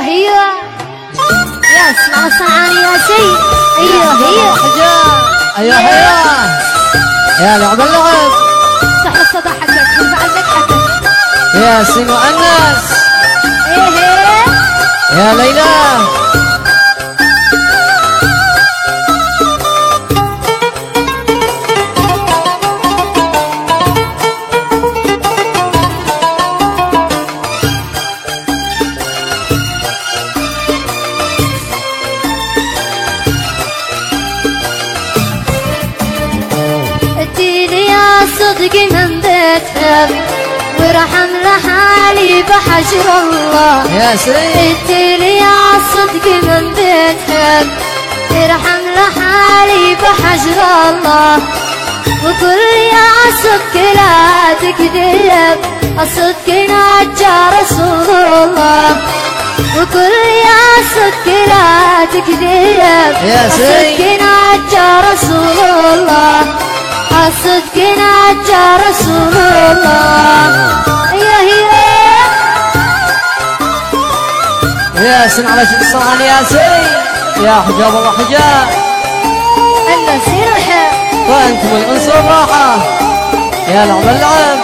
هي يا اسمع صنعاني يا سيد. ايوه هي ايوه هي يا لعب اللعب. صح الصدى حقك ارفع لك حقك يا سين وأنس. ايه يا ليلى. صدق من بيتك ورحم لحالي بحجر الله. يا سيد اديلي يا صدق من بيتك ارحم لحالي بحجر الله. وقل يا صدق لا تكذب الصدق نجى رسول الله. وقل يا صدق لا تكذب الصدق نجى رسول الله. الصدق نجى رسول الله. يا سن على شد الصنعان يا سين يا حجاب الله حجاب. الناس يرحب وانتم الانس والراحه يا لعب اللعب.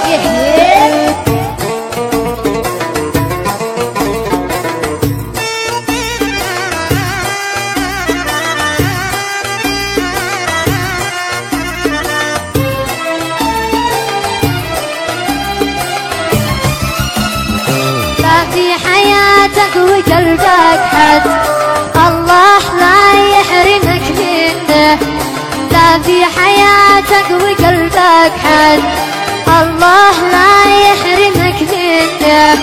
في حياتك وقلبك حد الله لا يحرمك منه. لا في حياتك وقلبك حد الله لا يحرمك منه.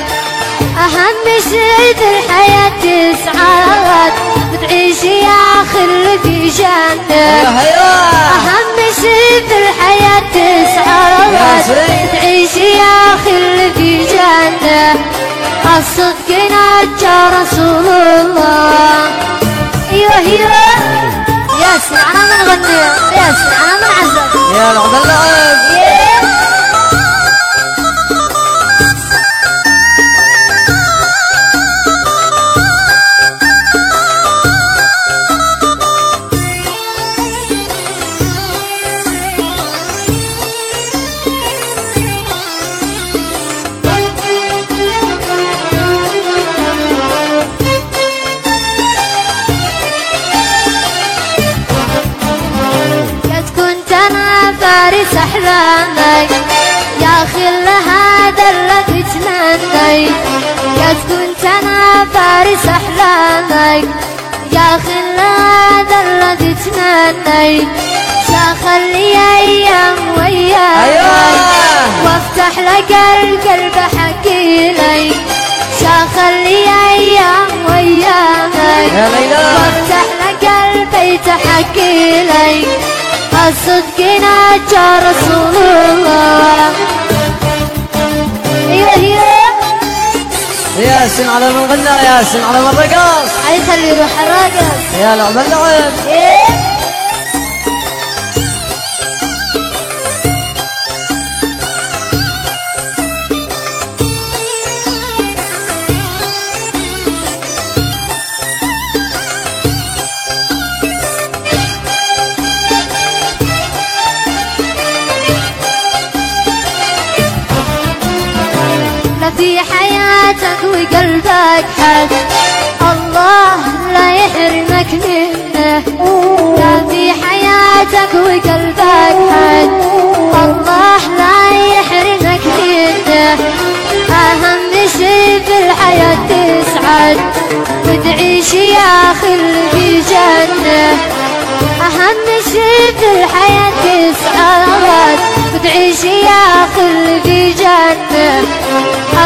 أهم شيء في الحياة تسعد وتعيش يا خل في جنة. أهم شيء في الحياة تسعد وتعيش يا خل في جنة. الصدق نجى رسول الله. ايوه يا سمعنا من غني يا سمعنا من عزف يا لعب اللعب. فارس احلامك يا خل هذا الذي تمنيت. قد كنت انا فارس احلامك يا خل هذا الذي تمنيت. شاخلي ايام وياك وافتح لك القلب حقي ليك. شاخلي ايام وياك وافتح لك البيت حقي ليك. الصدق نجى رسول الله. يا سن على من غنى يا سن على من رقص. خلي يروح الراقص يا لعب اللعب. في حياتك وقلبك حد الله لا يحرمك منه. لا في حياتك وقلبك حد الله لا يحرمك منه. أهم شي في الحياة تسعد وتعيش يا خل في جنة. أهم شي في الحياة تسعد وتعيش يا خل في جنة.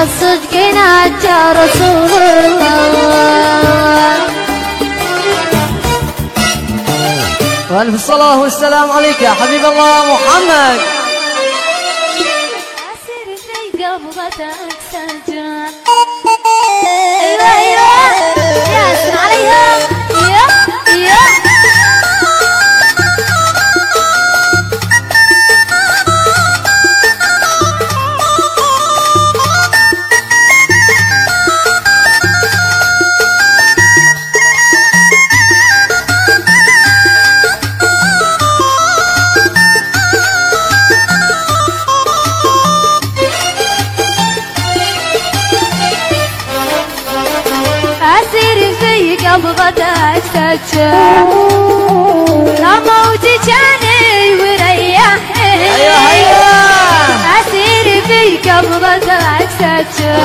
الصدق نجى رسول الله. والف الصلاة والسلام عليك يا حبيب الله محمد. أسر في قبضتك سجان. ايوه يا اسمع عليها يا قبضتك سجل لا موت جاني وريحني أسير في قبضتك سجل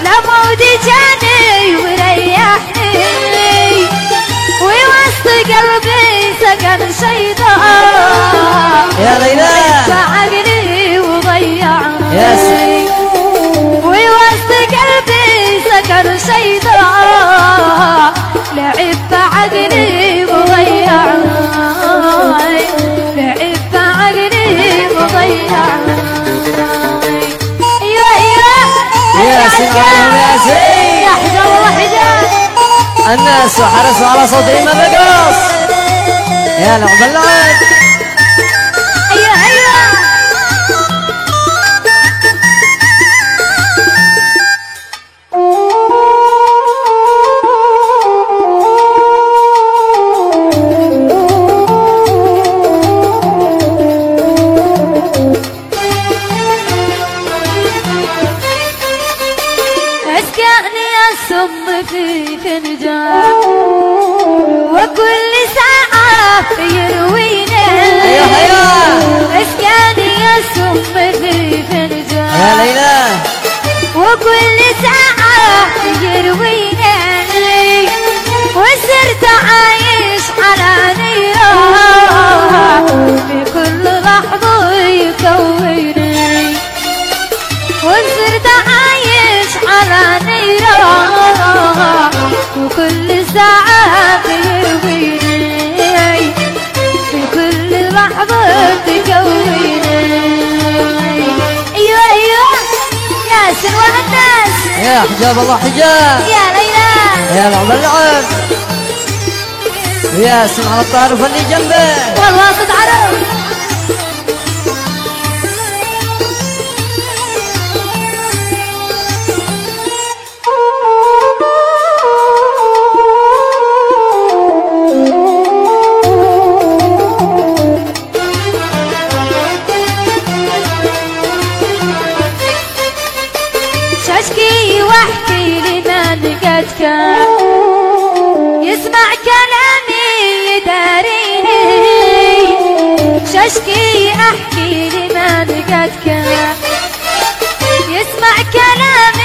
لا موت جاني وريحني ووسط قلبي سكن شيطان يا ليلى عقلي وضيعني ووسط قلبي سكن شيطان لعب بعقلي وضيعني لعب بعقلي وضيعني يا سلام يا سيدي يا حجاب الله حجاب الناس حرصوا على صوت ما بقص يا لعب اللعب ايوه اسكاني السم في فنجان وكل ساعة يرويني اسكاني السم في فنجان يا ليلى وكل ساعة يرويني وصرت عايش على نيران في كل لحظة يكويني وصرت عايش على نيران وكل ساعة بيرويني في كل لحظة تكويني ايوه ياسر والناس يا حجاب الله حجاب يا ليلى يا لعب اللعب يا سمع الطارف اللي جنبه والله صد عرب شاشكي واحكي لما لقيتك يسمع كلامي يداريني شاشكي احكي لما لقيتك يسمع كلامي